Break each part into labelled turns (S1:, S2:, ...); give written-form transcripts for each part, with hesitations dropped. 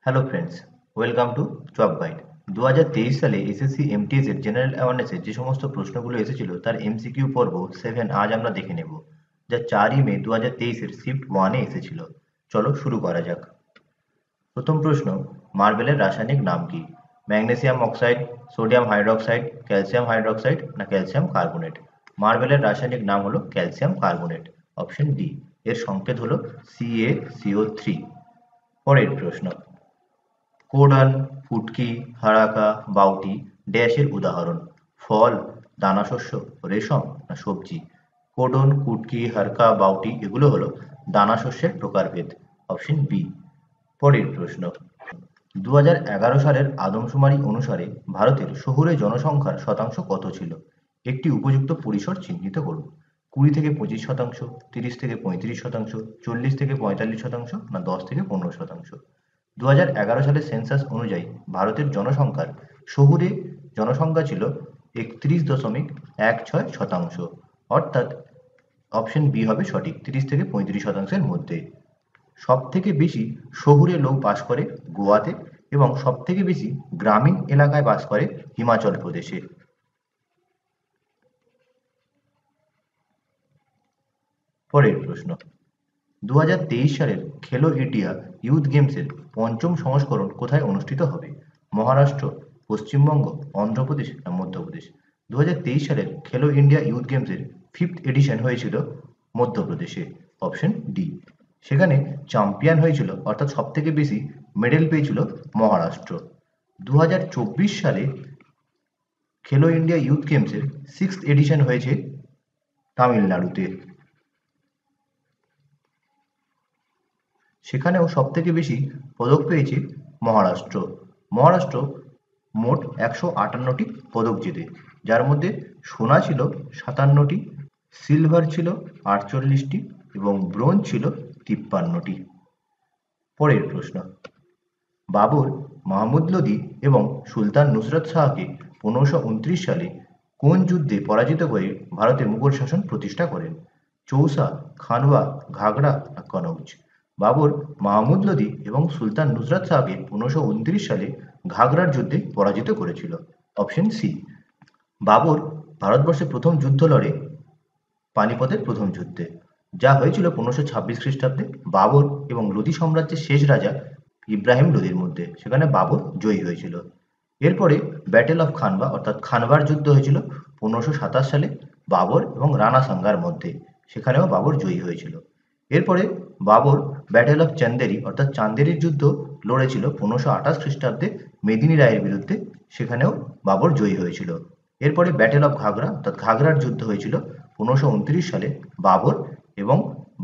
S1: Hello friends, welcome to job guide. 2023 সালে SSC MTS এর general অ্যাওয়ারনেসের যে সমস্ত প্রশ্নগুলো এসেছিল তার এমসিকিউ পর্ব 7 আজ আমরা দেখে নেব, যা 4ই মে 2023 এর শিফট 1-এ এসেছিল। চলো শুরু করা যাক। প্রথম প্রশ্ন, মার্বেলের রাসায়নিক নাম কি? Magnesium oxide, sodium hydroxide, calcium hydroxide না ক্যালসিয়াম কার্বনেট? মার্বেলের রাসায়নিক নাম হলো ক্যালসিয়াম কার্বনেট। Option D. এর সংকেত হলো CaCO3। পরের প্রশ্ন, কোডান, ফুটকি, হারাকা, বাউটি ড্যাশের উদাহরণ? ফল, দানাশস্য, রেশম না সবজি? কোডন, কুটকি, হারকা, বাউটি এগুলো হলো দানাশস্যের প্রকারভেদ। Option B. পরের প্রশ্ন, 2011 সালের আদমশুমারি অনুসারে ভারতের শহুরে জনসংখ্যার শতাংশ কত ছিল? একটি উপযুক্ত পরিসর চিহ্নিত করুন। 20 থেকে 25%, 30 থেকে 35%, 40 থেকে 45% না 10 থেকে 15%? 2011 সালের সেন্সাস অনুযায়ী ভারতের জনসংখ্যার শহুরে জনসংখ্যা ছিল 31.16%, অর্থাৎ অপশন বি হবে সঠিক, 30 থেকে 35%-এর মধ্যে। সব থেকে বেশি শহুরে লোক বাস করে গোয়াতে এবং সব থেকে বেশি গ্রামীণ এলাকায় বাস করে হিমাচল প্রদেশে। পরের প্রশ্ন, 2023 সালের খেলো ইন্ডিয়া ইউথ গেমসের পঞ্চম সংস্করণ কোথায় অনুষ্ঠিত হবে? মহারাষ্ট্র, পশ্চিমবঙ্গ, অন্ধ্রপ্রদেশ না মধ্যপ্রদেশ? 2023 সালের খেলো ইন্ডিয়া ইউথ গেমসের 5th এডিশন হয়েছিল মধ্যপ্রদেশে। Option D. সেখানে চ্যাম্পিয়ন হয়েছিল অর্থাৎ সব থেকে বেশি মেডেল পেয়েছিল মহারাষ্ট্র। 2024 সালে খেলো ইন্ডিয়া ইউথ গেমসের 6th এডিশন হয়েছে তামিলনাড়ুতে। সেখানেও সবথেকে বেশি পদক পেয়েছে মহারাষ্ট্র। মহারাষ্ট্র মোট 158টি পদক জেতে, যার মধ্যে সোনা ছিল 57টি, সিলভার ছিল 48টি এবং ব্রোঞ্জ ছিল 53টি। পরের প্রশ্ন, বাবর মাহমুদ লোদি এবং সুলতান নুসরত শাহকে 1529 সালে কোন যুদ্ধে পরাজিত করে ভারতে মুঘল শাসন প্রতিষ্ঠা করেন? চৌসা, খানবা, ঘাগড়া না কনৌজ? বাবর মাহমুদ লোদি এবং সুলতান নুসরত শাহকে 1529 সালে ঘাগড়ার যুদ্ধে পরাজিত করেছিল। Option C. বাবর ভারতবর্ষে প্রথম যুদ্ধ লড়ে পানিপথের প্রথম যুদ্ধে, যা হয়েছিল 1526 খ্রিস্টাব্দে বাবর এবং লোদি সাম্রাজ্যের শেষ রাজা ইব্রাহিম লোদির মধ্যে। সেখানে বাবর জয়ী হয়েছিল। এরপরে ব্যাটেল অফ খানবা অর্থাৎ খানবার যুদ্ধ হয়েছিল 1527 সালে বাবর এবং রানা সাঙ্গার মধ্যে। সেখানেও বাবর জয়ী হয়েছিল। এরপরে বাবর ব্যাটেল অফ চান্দেরি অর্থাৎ চান্দেরির যুদ্ধ লড়েছিল 1528 খ্রিস্টাব্দে মেদিনী রায়ের বিরুদ্ধে। সেখানেও বাবর জয়ী হয়েছিল। এরপরে ব্যাটেল অফ ঘাগড়া অর্থাৎ ঘাগড়ার যুদ্ধ হয়েছিল 1529 সালে বাবর এবং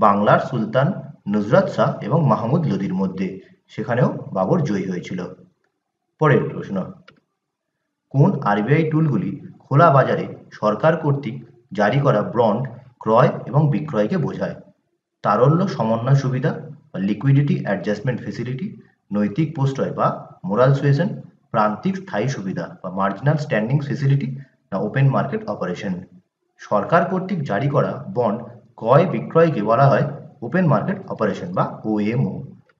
S1: বাংলার সুলতান নুসরত শাহ এবং মাহমুদ লোদির মধ্যে। সেখানেও বাবর জয়ী হয়েছিল। পরের প্রশ্ন, কোন আরবিআই টুলগুলি খোলা বাজারে সরকার কর্তৃক জারি করা বন্ড ক্রয় এবং বিক্রয়কে বোঝায়? তারল্য সমন্বয় সুবিধা বা লিকুইডিটি অ্যাডজাস্টমেন্ট ফেসিলিটি, নৈতিক প্রশ্রয় বা মোরাল সুয়েশন, প্রান্তিক স্থায়ী সুবিধা বা মার্জিনাল স্ট্যান্ডিং ফেসিলিটি না ওপেন মার্কেট অপারেশন? সরকার কর্তৃক জারি করা বন্ড ক্রয় বিক্রয়কে বলা হয় ওপেন মার্কেট অপারেশন বা ওএমও।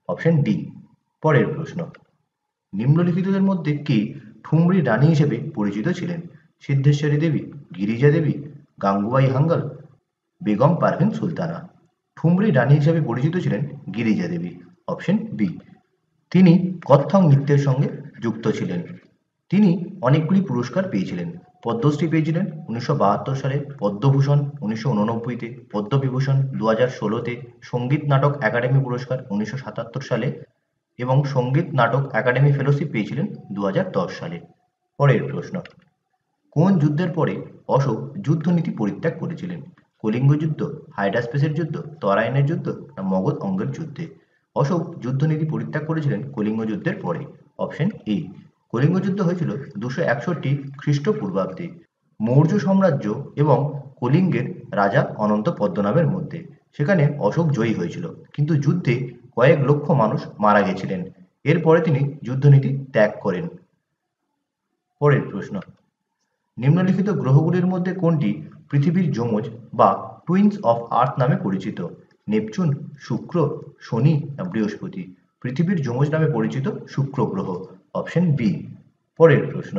S1: Option D. পরের প্রশ্ন, নিম্নলিখিতদের মধ্যে কে ঠুমরি রানী হিসেবে পরিচিত ছিলেন? সিদ্ধেশ্বরী দেবী, গিরিজা দেবী, গাঙ্গুবাই হাঙ্গাল, বেগম পারভিন সুলতানা? ঠুমরি রানী হিসেবে পরিচিত ছিলেন গিরিজা দেবী। Option B. তিনি কত্থক নৃত্যের সঙ্গে যুক্ত ছিলেন। তিনি অনেকগুলি পুরস্কার পেয়েছিলেন। পদ্মশ্রী পেয়েছিলেন 1972 সালে, পদ্মভূষণ 1989-তে, পদ্মবিভূষণ 2016-তে, সঙ্গীত নাটক একাডেমি পুরস্কার 1977 সালে এবং সঙ্গীত নাটক একাডেমি ফেলোশিপ পেয়েছিলেন 2010 সালে। পরের প্রশ্ন, কোন যুদ্ধের পরে অশোক যুদ্ধনীতি পরিত্যাগ করেছিলেন? কলিঙ্গ যুদ্ধ, হাইডাসপেসের যুদ্ধ, তরাইনের যুদ্ধ না মগধ অঙ্গের যুদ্ধে? অশোক যুদ্ধনীতি পরিত্যাগ করেছিলেন কলিঙ্গ যুদ্ধের পরে। Option A. কলিঙ্গ যুদ্ধ হয়েছিল 261 খ্রিস্টপূর্বাব্দে মৌর্য সাম্রাজ্য এবং কলিঙ্গের রাজা অনন্ত পদ্মনাভের মধ্যে। সেখানে অশোক জয়ী হয়েছিল, কিন্তু যুদ্ধে কয়েক লক্ষ মানুষ মারা গেছিলেন। এরপরে তিনি যুদ্ধনীতি ত্যাগ করেন। পরের প্রশ্ন, নিম্নলিখিত গ্রহগুলির মধ্যে কোনটি পৃথিবীর যমজ বা টুইনস অফ আর্থ নামে পরিচিত? নেপচুন, শুক্র, শনি না বৃহস্পতি? পৃথিবীর যমজ নামে পরিচিত শুক্র গ্রহ? Option B. পরের প্রশ্ন,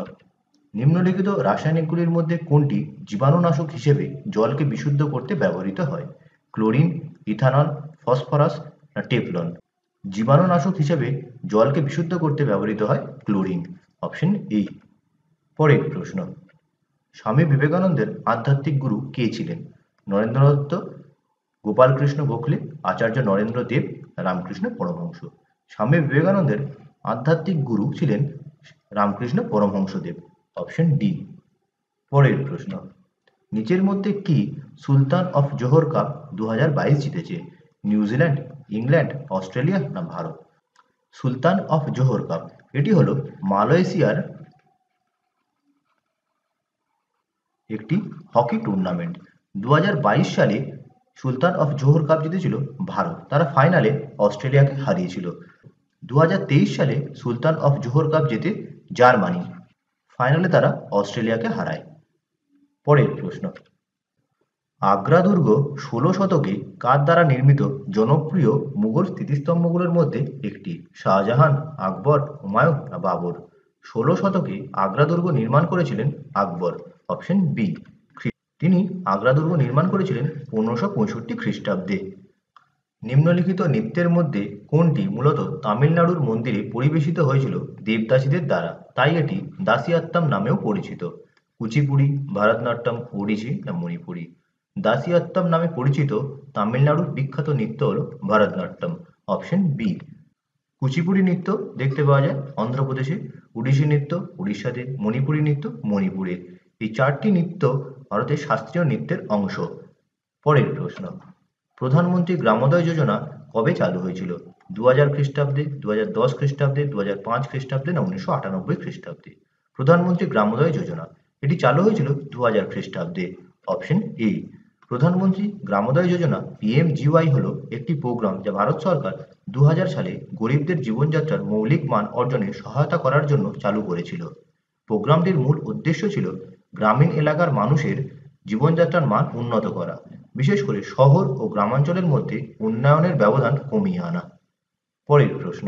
S1: নিম্নলিখিত রাসায়নিকগুলির মধ্যে কোনটি জীবাণুনাশক হিসেবে জলকে বিশুদ্ধ করতে ব্যবহৃত হয়? ক্লোরিন, ইথানল, ফসফরাস না টেফলন? জীবাণুনাশক হিসেবে জলকে বিশুদ্ধ করতে ব্যবহৃত হয় ক্লোরিন। Option A. পরের প্রশ্ন, স্বামী বিবেকানন্দের আধ্যাত্মিক গুরু কে ছিলেন? নরেন্দ্র দত্ত, গোপালকৃষ্ণ গোখলে, আচার্য নরেন্দ্র দেব, রামকৃষ্ণ পরমহংস? স্বামী বিবেকানন্দের আধ্যাত্মিক গুরু ছিলেন রামকৃষ্ণ পরমহংসদেব। Option D. পরের প্রশ্ন, নিচের মধ্যে কি সুলতান অফ জোহর কাপ 2022 জিতেছে? নিউজিল্যান্ড, ইংল্যান্ড, অস্ট্রেলিয়া না ভারত? সুলতান অফ জোহর কাপ এটি হলো মালয়েশিয়ার একটি হকি টুর্নামেন্ট। 2022 সালে সুলতান অফ জোহর কাপ জিতেছিল ভারত, তারা ফাইনালে অস্ট্রেলিয়াকে হারিয়েছিল। 2023 সালে সুলতান অফ জোহর কাপ জেতে জার্মানি, ফাইনালে তারা অস্ট্রেলিয়াকে হারায়। পরের প্রশ্ন, আগ্রা দুর্গ 16 শতকে কার দ্বারা নির্মিত জনপ্রিয় মুঘল স্মৃতিস্তম্ভগুলোর মধ্যে একটি? শাহজাহান, আকবর, হুমায়ুন না বাবর? 16 শতকে আগ্রা দুর্গ নির্মাণ করেছিলেন আকবর। Option B. তিনি আগ্রা দুর্গ নির্মাণ করেছিলেন 1565 খ্রিস্টাব্দে। নিম্নলিখিত নৃত্যের মধ্যে কোনটি মূলত তামিলনাড়ুর মন্দিরে পরিবেশিত হয়েছিল দেবদাসীদের দ্বারা, তাই এটি দাসিয়াত্তাম নামেও পরিচিত? কুচিপুড়ি, ভারতনাট্যম, ওড়িশি না মণিপুরি? দাসিয়াত্তাম নামে পরিচিত তামিলনাড়ুর বিখ্যাত নৃত্য হল ভারতনাট্যম। Option B. কুচিপুড়ি নৃত্য দেখতে পাওয়া যায় অন্ধ্রপ্রদেশে, ওড়িশি নৃত্য উড়িষ্যাতে, মণিপুরি নৃত্য মণিপুরে। এই চারটি নৃত্য ভারতের শাস্ত্রীয় নৃত্যের অংশ। পরের প্রশ্ন, প্রধানমন্ত্রী গ্রামোদয় যোজনা কবে চালু হয়েছিল? 2000 খ্রিস্টাব্দে, 2010 খ্রিস্টাব্দে, 2005 খ্রিস্টাব্দে না 1998 খ্রিস্টাব্দে? প্রধানমন্ত্রী গ্রামোদয় যোজনা এটি চালু হয়েছিল 2000 খ্রিস্টাব্দে। Option A. প্রধানমন্ত্রী গ্রামোদয় যোজনা পিএমজিওয়াই হলো একটি প্রোগ্রাম যা ভারত সরকার 2000 সালে গরিবদের জীবনযাত্রার মৌলিক মান অর্জনে সহায়তা করার জন্য চালু করেছিল। প্রোগ্রামটির মূল উদ্দেশ্য ছিল গ্রামীণ এলাকার মানুষের জীবনযাত্রার মান উন্নত করা, বিশেষ করে শহর ও গ্রামাঞ্চলের মধ্যে উন্নয়নের ব্যবধান কমিয়ে আনা। পরের প্রশ্ন,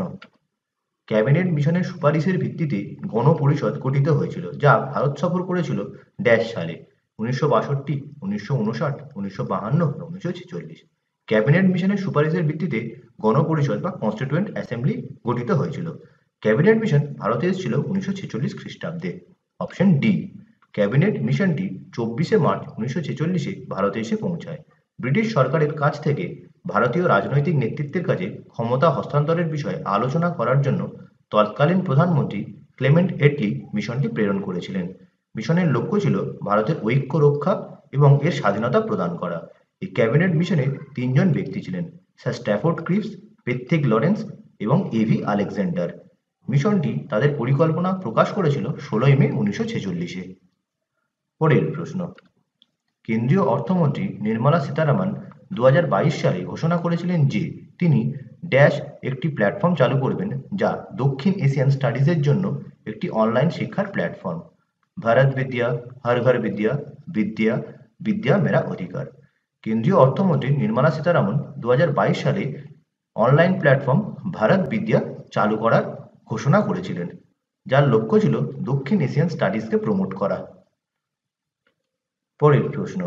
S1: ক্যাবিনেট মিশনের সুপারিশের ভিত্তিতে গণপরিষদ গঠিত হয়েছিল যা ভারত সফর করেছিল ড্যাশ সালে? 1962, 1959, 1952 না 1946? ক্যাবিনেট মিশনের সুপারিশের ভিত্তিতে গণপরিষদ বা কনস্টিটিউয়েন্ট অ্যাসেম্বলি গঠিত হয়েছিল। ক্যাবিনেট মিশন ভারতে এসেছিল 1946 খ্রিস্টাব্দে। Option D. ক্যাবিনেট মিশনটি 24শে মার্চ 1946-এ ভারতে এসে পৌঁছায়। ব্রিটিশ সরকারের কাছ থেকে ভারতীয় রাজনৈতিক নেতৃত্বের কাছে ক্ষমতা হস্তান্তরের বিষয়ে আলোচনা করার জন্য তৎকালীন প্রধানমন্ত্রী ক্লেমেন্ট এটলি মিশনটি প্রেরণ করেছিলেন। মিশনের লক্ষ্য ছিল ভারতের ঐক্য রক্ষা এবং এর স্বাধীনতা প্রদান করা। এই ক্যাবিনেট মিশনে 3 জন ব্যক্তি ছিলেন, sir Stafford Cripps, Pethick Lawrence এবং এভি আলেকজান্ডার। মিশনটি তাদের পরিকল্পনা প্রকাশ করেছিল 16 মে 1946-এ। পরের প্রশ্ন, কেন্দ্রীয় অর্থমন্ত্রী নির্মলা সীতারামন 2022 সালে ঘোষণা করেছিলেন যে তিনি ড্যাশ একটি প্ল্যাটফর্ম চালু করবেন যা দক্ষিণ এশিয়ান স্টাডিজের জন্য একটি অনলাইন শিক্ষার প্ল্যাটফর্ম। ভারত বিদ্যা, হর ঘর বিদ্যা, বিদ্যা, বিদ্যা মেরা অধিকার। কেন্দ্রীয় অর্থমন্ত্রী নির্মলা সীতারামন 2022 সালে অনলাইন প্ল্যাটফর্ম ভারত বিদ্যা চালু করার ঘোষণা করেছিলেন, যার লক্ষ্য ছিল দক্ষিণ এশিয়ান স্টাডিজকে প্রমোট করা। পরের প্রশ্ন,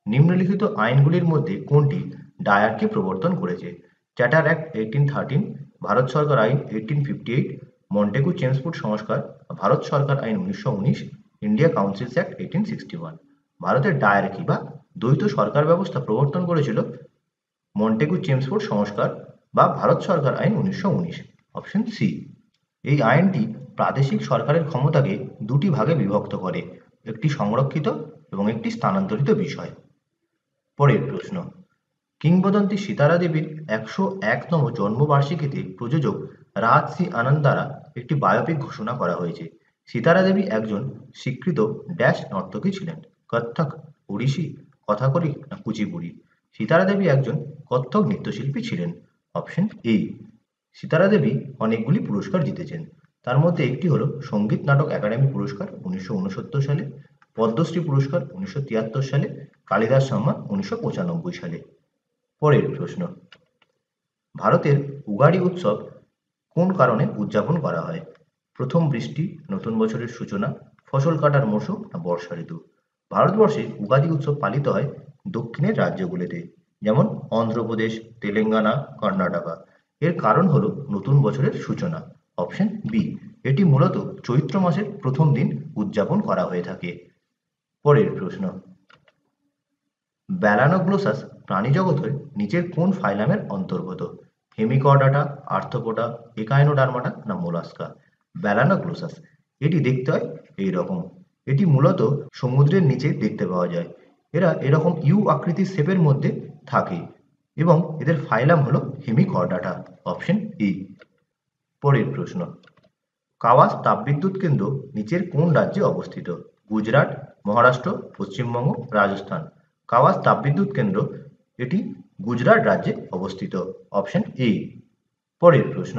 S1: নিম্নলিখিত আইনগুলির মধ্যে কোনটি ডায়ারকে প্রবর্তন করেছে? চ্যাটার অ্যাক্ট 1813, ভারত সরকার আইন 1858, মন্টেগু চেমসফোর্ড সংস্কার, ভারত সরকার আইন 1919, ইন্ডিয়া কাউন্সিলস অ্যাক্ট 1861? ভারতের ডায়ারকি বা দ্বৈত সরকার ব্যবস্থা প্রবর্তন করেছিল মন্টেগু চেমসফোর্ড সংস্কার বা ভারত সরকার আইন 1919। Option C. এই আইনটি প্রাদেশিক সরকারের ক্ষমতাকে দুটি ভাগে বিভক্ত করে, একটি সংরক্ষিত এবং একটি স্থানান্তরিত বিষয়। পরের প্রশ্ন, কিংবদন্তি সিতারা দেবীর 101তম জন্মবার্ষিকীতে প্রযোজক রাজ সি আনন্দ দ্বারা একটি বায়োপিক ঘোষণা করা হয়েছে। সিতারা দেবী একজন স্বীকৃত ড্যাশ নর্তকী ছিলেন? কত্থক, ওড়িশি, কথাকলি না কুচিপুড়ি? সিতারা দেবী একজন কত্থক নৃত্যশিল্পী ছিলেন। Option A. সিতারা দেবী অনেকগুলি পুরস্কার জিতেছেন, তার মধ্যে একটি হলো সঙ্গীত নাটক একাডেমি পুরস্কার 1969 সালে, পদ্মশ্রী পুরস্কার 1973 সালে, কালিদাস সম্মান 1995 সালে। পরের প্রশ্ন, ভারতের উগাড়ি উৎসব কোন কারণে উদযাপন করা হয়? প্রথম বৃষ্টি, নতুন বছরের সূচনা, ফসল কাটার মৌসুম না বর্ষা ঋতু? ভারতবর্ষে উগাদি উৎসব পালিত হয় দক্ষিণের রাজ্যগুলিতে, যেমন অন্ধ্রপ্রদেশ, তেলেঙ্গানা, কর্ণাটকা। এর কারণ হলো নতুন বছরের সূচনা। Option B. এটি মূলত চৈত্র মাসের প্রথম দিন উদযাপন করা হয়ে থাকে। পরের প্রশ্ন, ব্যালানোগ্লোসাস প্রাণীজগতের নিচের কোন ফাইলামের অন্তর্গত? হেমিকর্ডাটা, আর্থ্রোপোডা, একাইনোডার্মাটা না মোলাস্কা? ব্যালানোগ্লোসাস এটি দেখতে হয় এইরকম। এটি মূলত সমুদ্রের নিচে দেখতে পাওয়া যায়। এরা এরকম ইউ আকৃতির শেপের মধ্যে থাকে এবং এদের ফাইলাম হলো হেমিকর্ডাটা। Option E. পরের প্রশ্ন, কাওয়াস তাপবিদ্যুৎ কেন্দ্র নিচের কোন রাজ্যে অবস্থিত? গুজরাট, মহারাষ্ট্র, পশ্চিমবঙ্গ, রাজস্থান? কাওয়াস তাপবিদ্যুৎ কেন্দ্র এটি গুজরাট রাজ্যে অবস্থিত। Option A. পরের প্রশ্ন,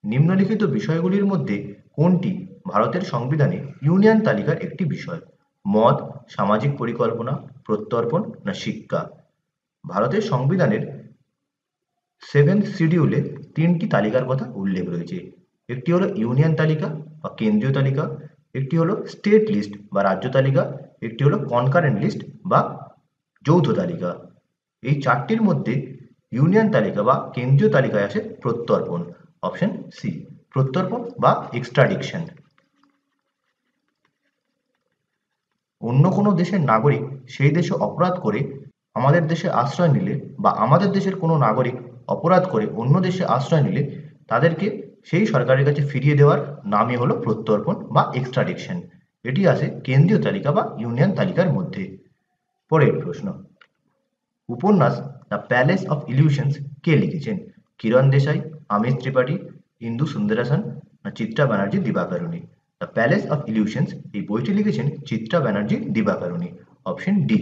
S1: নিম্নলিখিত বিষয়গুলির মধ্যে কোনটি ভারতের সংবিধানে ইউনিয়ন তালিকার একটি বিষয়? মদ, সামাজিক পরিকল্পনা, প্রত্যর্পণ না শিক্ষা? ভারতের সংবিধানের 7th শিডিউলে তিনটি তালিকার কথা উল্লেখ রয়েছে। একটি হলো ইউনিয়ন তালিকা বা কেন্দ্রীয় তালিকা, একটি হলো স্টেট লিস্ট বা রাজ্য তালিকা, একটি হলো কনকারেন্ট লিস্ট বা যৌথ তালিকা। এই চারটির মধ্যে ইউনিয়ন তালিকা বা কেন্দ্রীয় তালিকায় আসে প্রত্যর্পণ। Option C. প্রত্যর্পণ বা এক্সট্রাডিকশন। অন্য কোনো দেশের নাগরিক সেই দেশে অপরাধ করে আমাদের দেশে আশ্রয় নিলে বা আমাদের দেশের কোনো নাগরিক অপরাধ করে অন্য দেশে আশ্রয় নিলে তাদেরকে সেই সরকারের কাছে ফিরিয়ে দেওয়ার নামই হলো প্রত্যর্পণ বা এক্সট্রাডিকশন। এটি আসে কেন্দ্রীয় তালিকা বা ইউনিয়ন তালিকার মধ্যে। পরের প্রশ্ন, উপন্যাস দ্য প্যালেস অফ ইলিউশনস কে লিখেছেন? কিরণ দেশাই, আমির ত্রিপাঠী, ইন্দু সুন্দরাসন না Chitra Banerjee Divakaruni? The Palace of Illusions এই বইটি লিখেছেন চিত্রা ব্যানার্জি দিবাকরুণী। Option D.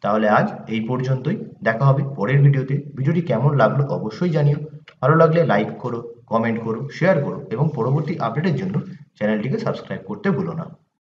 S1: তাহলে আজ এই পর্যন্তই। দেখা হবে পরের ভিডিওতে। ভিডিওটি কেমন লাগলো অবশ্যই জানিও। ভালো লাগলে লাইক করো, কমেন্ট করো, শেয়ার করো এবং পরবর্তী আপডেটের জন্য চ্যানেলটিকে সাবস্ক্রাইব করতে ভুলো না।